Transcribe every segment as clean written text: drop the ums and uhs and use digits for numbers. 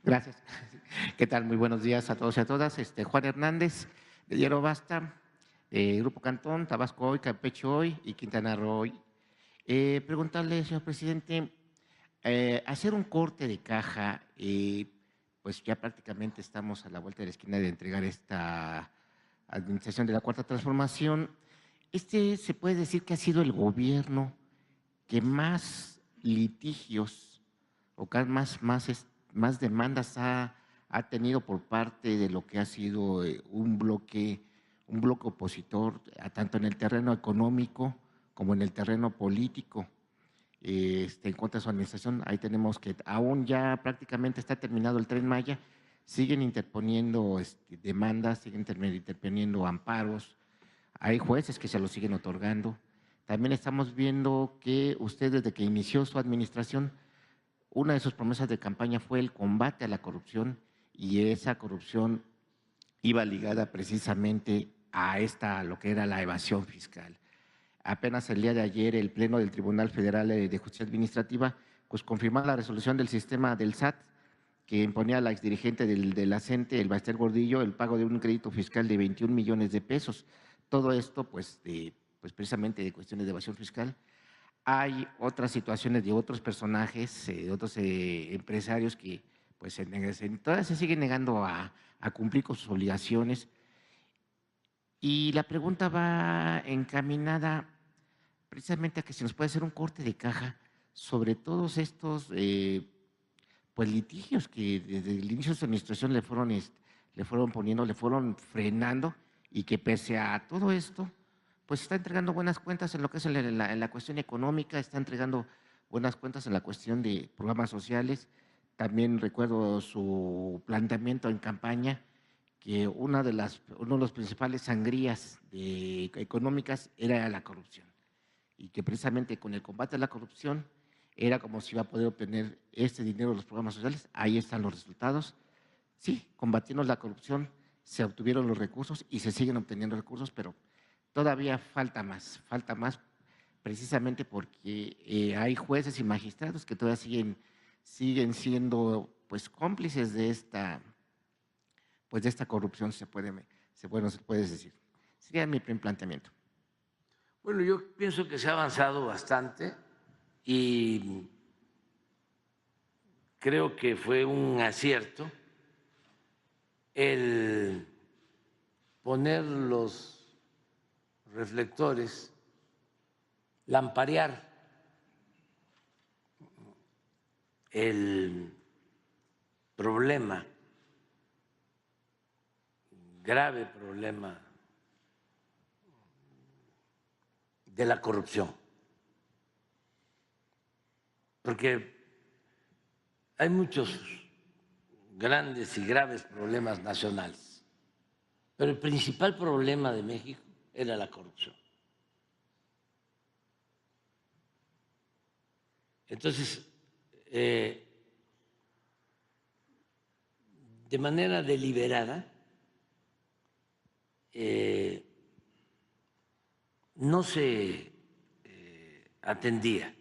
Gracias. ¿Qué tal? Muy buenos días a todos y a todas. Juan Hernández, de Diario Basta, Grupo Cantón, Tabasco Hoy, Campeche Hoy y Quintana Roo Hoy. Preguntarle, señor presidente, hacer un corte de caja, pues ya prácticamente estamos a la vuelta de la esquina de entregar esta administración de la Cuarta Transformación. Se puede decir que ha sido el gobierno que más litigios o más demandas ha tenido por parte de lo que ha sido un bloque opositor, tanto en el terreno económico como en el terreno político, en contra de su administración. Ahí tenemos que aún ya prácticamente está terminado el Tren Maya, siguen interponiendo demandas, siguen interponiendo amparos, hay jueces que se lo siguen otorgando. También estamos viendo que usted, desde que inició su administración, una de sus promesas de campaña fue el combate a la corrupción, y esa corrupción iba ligada precisamente a lo que era la evasión fiscal. Apenas el día de ayer, el Pleno del Tribunal Federal de Justicia Administrativa pues confirmó la resolución del sistema del SAT, que imponía a la exdirigente de la CENTE, el Baster Gordillo, el pago de un crédito fiscal de 21 millones de pesos. Todo esto, pues precisamente de cuestiones de evasión fiscal. Hay otras situaciones de otros personajes, otros empresarios que pues todavía se siguen negando a cumplir con sus obligaciones. Y la pregunta va encaminada precisamente a que se nos puede hacer un corte de caja sobre todos estos pues litigios que desde el inicio de su administración le fueron poniendo, le fueron frenando, y que pese a todo esto, pues está entregando buenas cuentas en lo que es en la cuestión económica, está entregando buenas cuentas en la cuestión de programas sociales. También recuerdo su planteamiento en campaña, que uno de los principales sangrías económicas era la corrupción, y que precisamente con el combate a la corrupción era como si iba a poder obtener este dinero de los programas sociales. Ahí están los resultados. Sí, combatiendo la corrupción se obtuvieron los recursos y se siguen obteniendo recursos, pero todavía falta más precisamente porque hay jueces y magistrados que todavía siguen siendo pues cómplices de esta corrupción, se puede decir. Sería mi primer planteamiento. Bueno, yo pienso que se ha avanzado bastante y creo que fue un acierto el poner los reflectores, lamparear el problema, grave problema de la corrupción, porque hay muchos grandes y graves problemas nacionales, pero el principal problema de México era la corrupción. Entonces, de manera deliberada, no se atendía,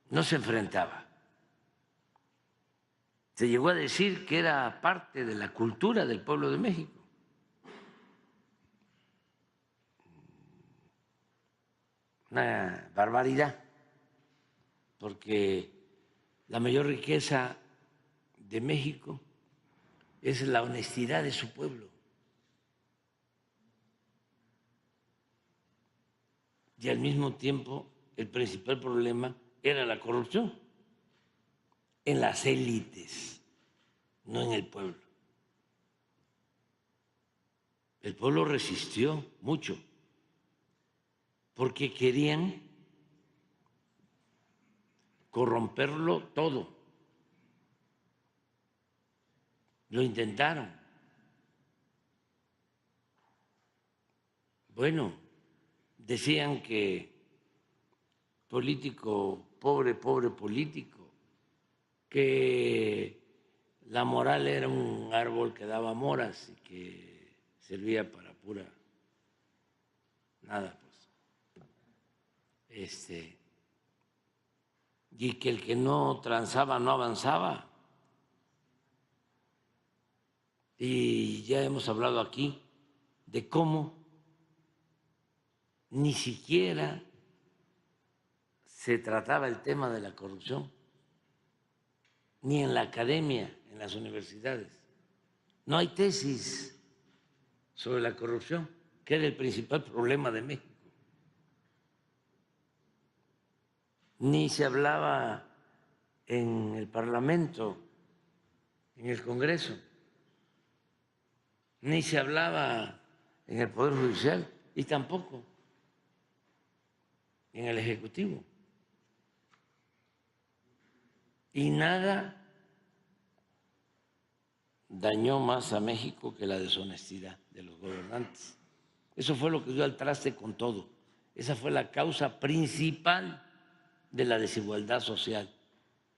no se enfrentaba. Se llegó a decir que era parte de la cultura del pueblo de México. Una barbaridad, porque la mayor riqueza de México es la honestidad de su pueblo. Y al mismo tiempo el principal problema era la corrupción en las élites, no en el pueblo. El pueblo resistió mucho porque querían corromperlo todo. Lo intentaron. Bueno, decían que político pobre, pobre político, que la moral era un árbol que daba moras y que servía para pura nada, pues. Y que el que no transaba no avanzaba. Y ya hemos hablado aquí de cómo ni siquiera se trataba el tema de la corrupción, ni en la academia, en las universidades. No hay tesis sobre la corrupción, que era el principal problema de México. Ni se hablaba en el Parlamento, en el Congreso, ni se hablaba en el Poder Judicial y tampoco en el Ejecutivo. Y nada dañó más a México que la deshonestidad de los gobernantes. Eso fue lo que dio al traste con todo. Esa fue la causa principal de la desigualdad social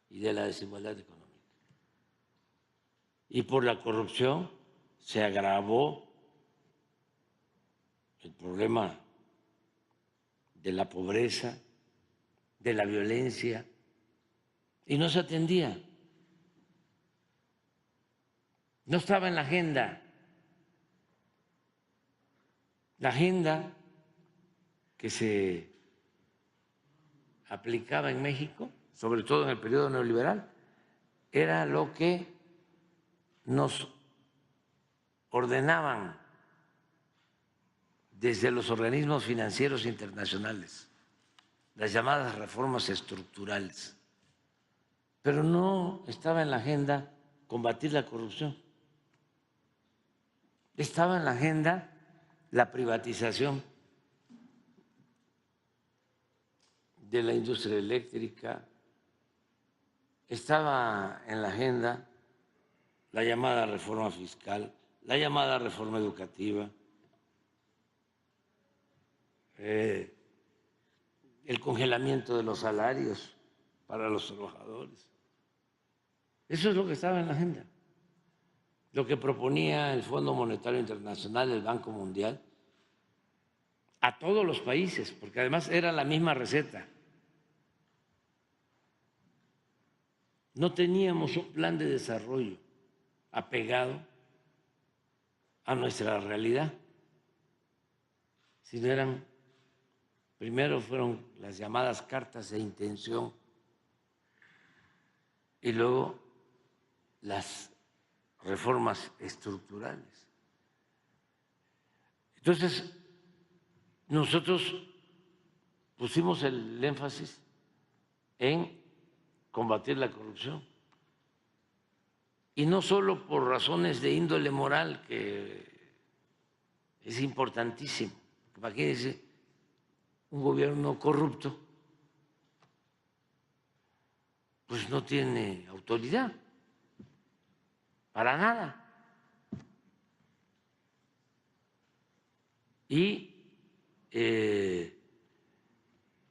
y de la desigualdad económica. Y por la corrupción se agravó el problema de la pobreza, de la violencia, y no se atendía. No estaba en la agenda. La agenda que se aplicaba en México, sobre todo en el periodo neoliberal, era lo que nos ordenaban desde los organismos financieros internacionales, las llamadas reformas estructurales. Pero no estaba en la agenda combatir la corrupción. Estaba en la agenda la privatización de la industria eléctrica, estaba en la agenda la llamada reforma fiscal, la llamada reforma educativa, el congelamiento de los salarios para los trabajadores. Eso es lo que estaba en la agenda. Lo que proponía el Fondo Monetario Internacional, el Banco Mundial, a todos los países, porque además era la misma receta. No teníamos un plan de desarrollo apegado a nuestra realidad, sino primero fueron las llamadas cartas de intención y luego las reformas estructurales. Entonces, nosotros pusimos el énfasis en combatir la corrupción. Y no solo por razones de índole moral, que es importantísimo. Imagínense un gobierno corrupto, pues no tiene autoridad para nada. Y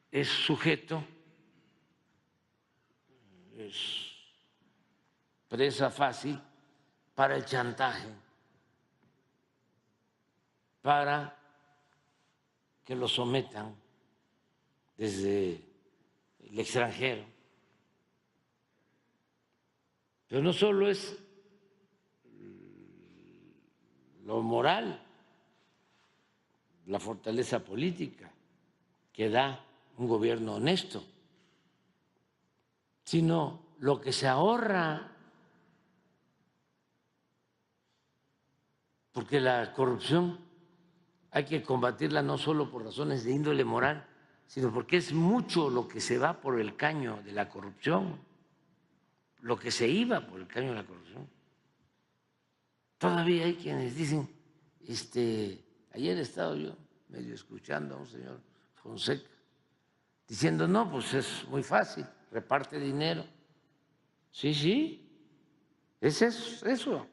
es sujeto, es presa fácil para el chantaje, para que lo sometan desde el extranjero. Pero no solo es lo moral, la fortaleza política que da un gobierno honesto, sino lo que se ahorra, porque la corrupción hay que combatirla no solo por razones de índole moral, sino porque es mucho lo que se va por el caño de la corrupción, lo que se iba por el caño de la corrupción. Todavía hay quienes dicen, ayer he estado yo medio escuchando a un señor Fonseca diciendo, no, pues es muy fácil, reparte dinero. Sí, es eso,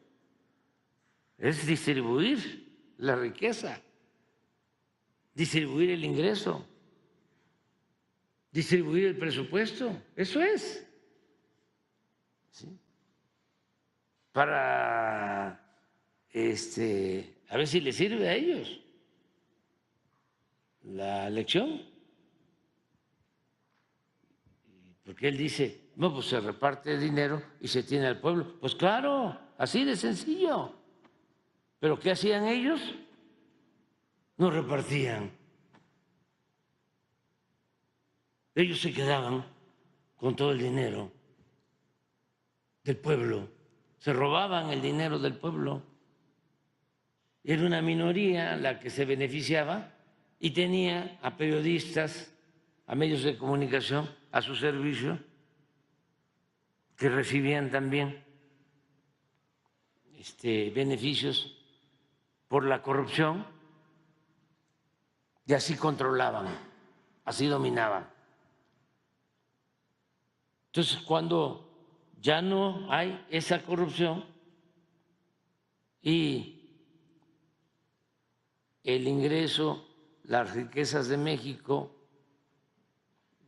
es distribuir la riqueza, distribuir el ingreso, distribuir el presupuesto, eso es. ¿Sí? Para a ver si les sirve a ellos la lección. Porque él dice, no, pues se reparte el dinero y se tiene al pueblo. Pues claro, así de sencillo. ¿Pero qué hacían ellos? No repartían. Ellos se quedaban con todo el dinero del pueblo, se robaban el dinero del pueblo. Era una minoría la que se beneficiaba y tenía a periodistas, a medios de comunicación a su servicio, que recibían también beneficios por la corrupción, y así controlaban, así dominaban. Entonces, cuando ya no hay esa corrupción y el ingreso, las riquezas de México,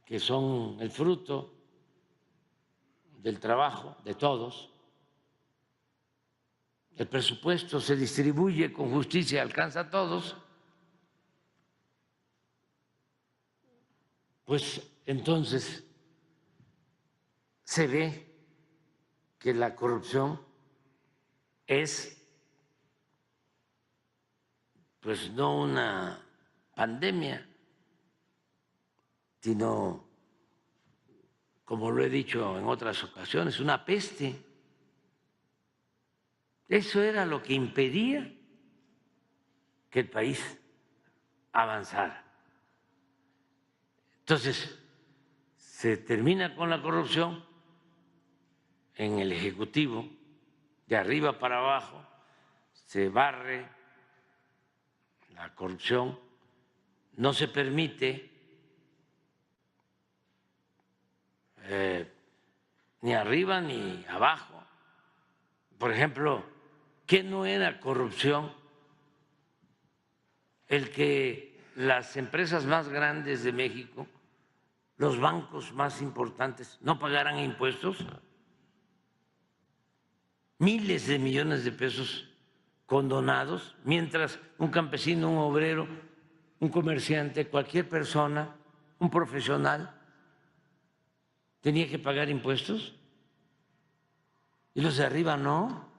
que son el fruto del trabajo de todos, el presupuesto se distribuye con justicia, alcanza a todos, pues entonces se ve que la corrupción es pues no una pandemia, sino, como lo he dicho en otras ocasiones, una peste. Eso era lo que impedía que el país avanzara. Entonces, se termina con la corrupción en el Ejecutivo, de arriba para abajo, se barre la corrupción, no se permite ni arriba ni abajo. Por ejemplo, ¿qué no era corrupción? El que las empresas más grandes de México, los bancos más importantes, no pagaran impuestos. Miles de millones de pesos condonados, mientras un campesino, un obrero, un comerciante, cualquier persona, un profesional, tenía que pagar impuestos. Y los de arriba no.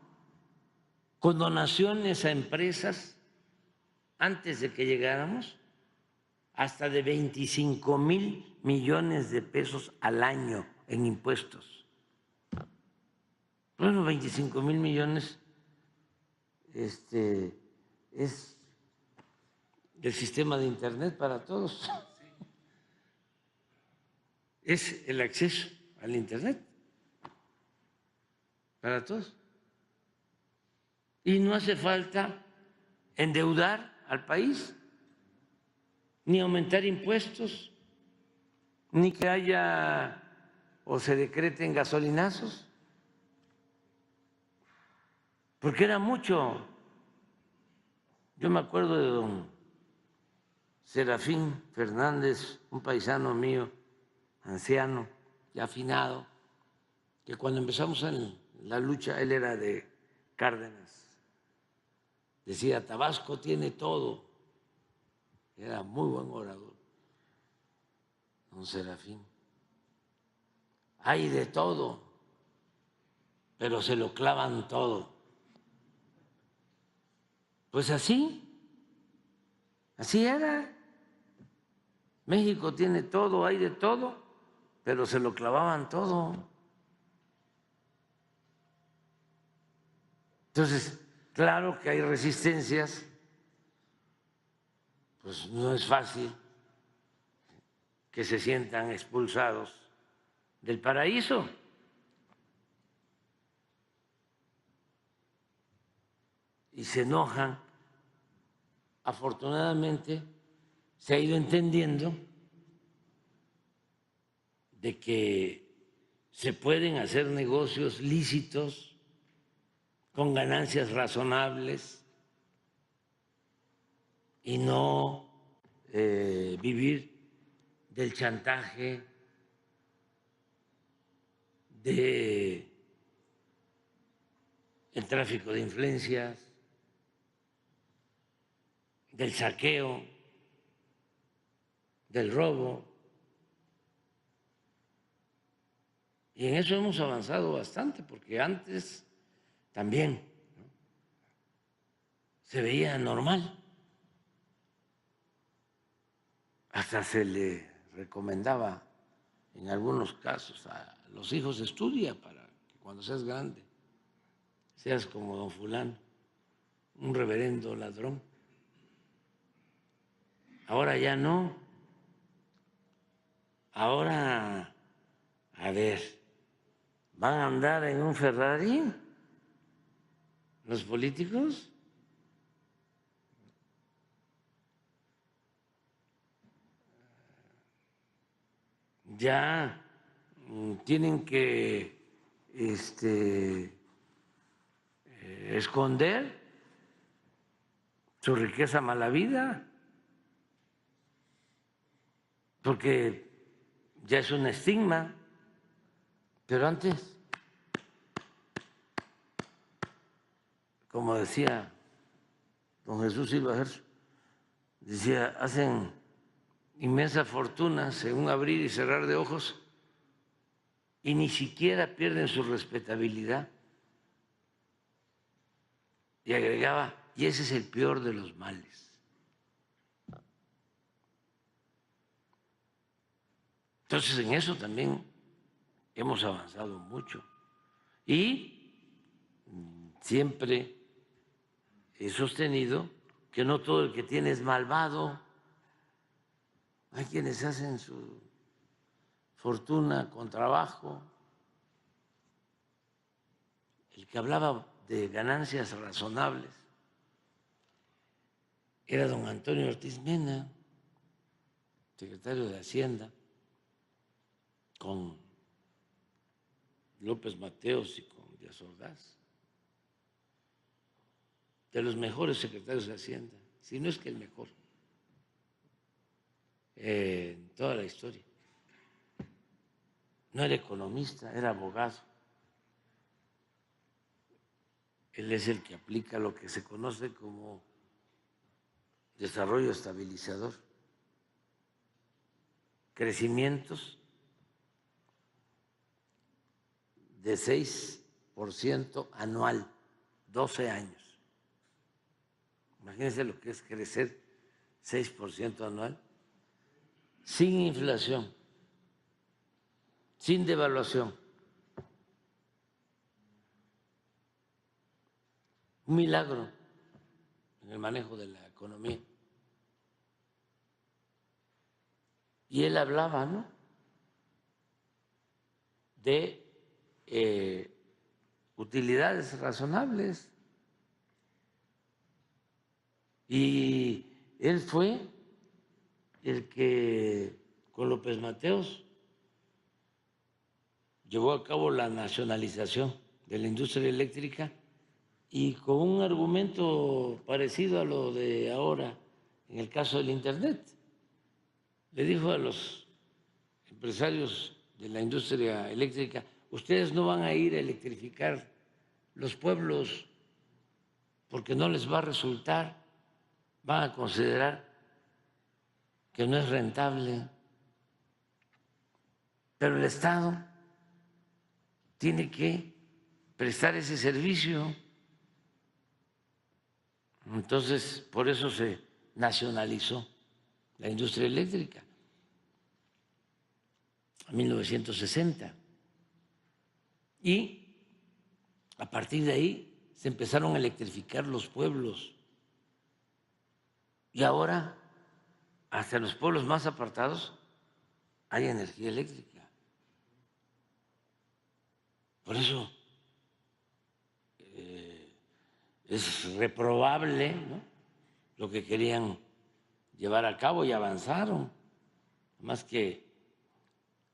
Con donaciones a empresas, antes de que llegáramos, hasta de 25,000 millones de pesos al año en impuestos. Bueno, 25,000 millones es el sistema de Internet para todos. Es el acceso al Internet para todos. Y no hace falta endeudar al país, ni aumentar impuestos, ni que haya o se decreten gasolinazos, porque era mucho. Yo me acuerdo de don Serafín Fernández, un paisano mío, anciano y afinado, que cuando empezamos en la lucha, él era de Cárdenas, decía: Tabasco tiene todo. Era muy buen orador, don Serafín. Hay de todo, pero se lo clavan todo. Pues así era. México tiene todo, hay de todo, pero se lo clavaban todo. Entonces, claro que hay resistencias, pues no es fácil que se sientan expulsados del paraíso. Y se enojan. Afortunadamente se ha ido entendiendo de que se pueden hacer negocios lícitos con ganancias razonables y no vivir del chantaje, del tráfico de influencias, del saqueo, del robo. Y en eso hemos avanzado bastante, porque antes también, ¿no?, se veía normal. Hasta se le recomendaba en algunos casos a los hijos: estudia para que cuando seas grande seas como don fulano, un reverendo ladrón. Ahora ya no. Ahora, a ver, ¿van a andar en un Ferrari los políticos? Ya tienen que esconder su riqueza mala vida, porque ya es un estigma. Pero antes, como decía don Jesús Silva Gerso, decía: hacen inmensas fortunas en un abrir y cerrar de ojos y ni siquiera pierden su respetabilidad. Y agregaba: y ese es el peor de los males. Entonces, en eso también hemos avanzado mucho. Y siempre he sostenido que no todo el que tiene es malvado. Hay quienes hacen su fortuna con trabajo. El que hablaba de ganancias razonables era don Antonio Ortiz Mena, secretario de Hacienda, con López Mateos y con Díaz Ordaz, de los mejores secretarios de Hacienda, si no es que el mejor en toda la historia. No era economista, era abogado. Él es el que aplica lo que se conoce como desarrollo estabilizador, crecimientos de 6% anual, 12 años. Imagínense lo que es crecer 6% anual, sin inflación, sin devaluación. Un milagro en el manejo de la economía. Y él hablaba, ¿no?, de utilidades razonables. Y él fue el que con López Mateos llevó a cabo la nacionalización de la industria eléctrica, y con un argumento parecido a lo de ahora en el caso del Internet. Le dijo a los empresarios de la industria eléctrica: ustedes no van a ir a electrificar los pueblos porque no les va a resultar, van a considerar que no es rentable, pero el Estado tiene que prestar ese servicio. Entonces, por eso se nacionalizó la industria eléctrica en 1960. Y a partir de ahí se empezaron a electrificar los pueblos. Y ahora, hasta los pueblos más apartados hay energía eléctrica. Por eso es reprobable, ¿no?, lo que querían llevar a cabo, y avanzaron. Más que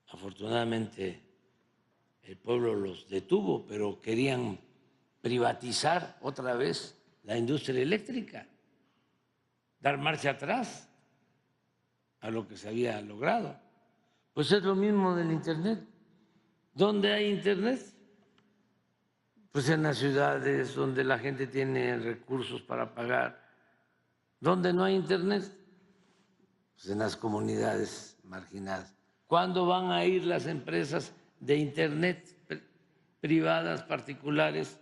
afortunadamente el pueblo los detuvo, pero querían privatizar otra vez la industria eléctrica, dar marcha atrás a lo que se había logrado. Pues es lo mismo del Internet. ¿Dónde hay Internet? Pues en las ciudades donde la gente tiene recursos para pagar. ¿Dónde no hay Internet? Pues en las comunidades marginadas. ¿Cuándo van a ir las empresas de Internet privadas, particulares,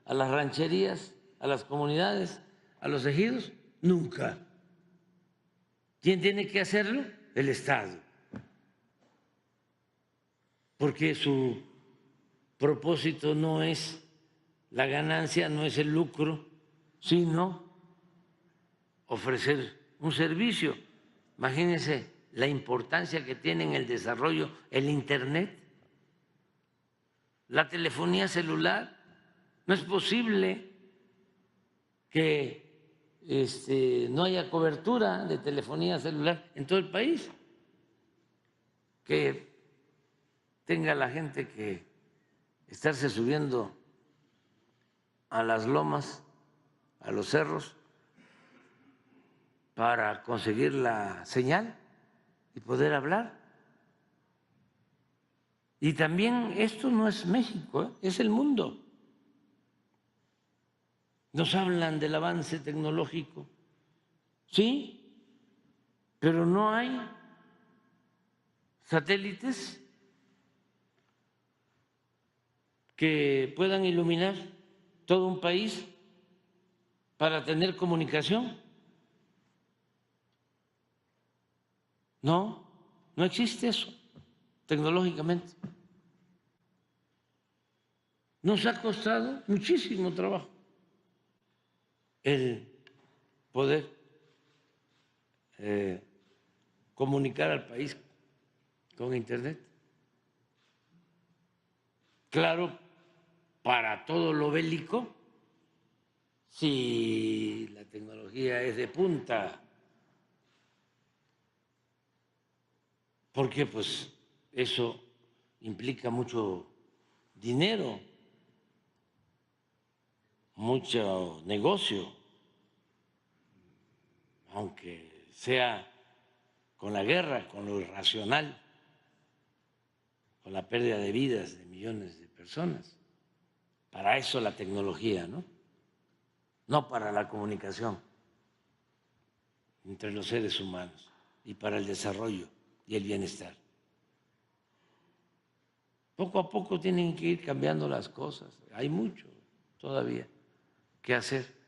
a las rancherías, a las comunidades, a los ejidos? Nunca. ¿Quién tiene que hacerlo? El Estado. Porque su propósito no es la ganancia, no es el lucro, sino ofrecer un servicio. Imagínense la importancia que tiene en el desarrollo el Internet, la telefonía celular. No es posible que no haya cobertura de telefonía celular en todo el país, que tenga la gente que estarse subiendo a las lomas, a los cerros, para conseguir la señal y poder hablar. Y también esto no es México, es el mundo. Nos hablan del avance tecnológico, sí, pero no hay satélites que puedan iluminar todo un país para tener comunicación. No, no existe eso tecnológicamente. Nos ha costado muchísimo trabajo el poder comunicar al país con Internet. Claro, para todo lo bélico, si la tecnología es de punta, porque pues eso implica mucho dinero, mucho negocio, aunque sea con la guerra, con lo irracional, con la pérdida de vidas de millones de personas. Para eso la tecnología, ¿no? No para la comunicación entre los seres humanos y para el desarrollo y el bienestar. Poco a poco tienen que ir cambiando las cosas. Hay mucho todavía que hacer.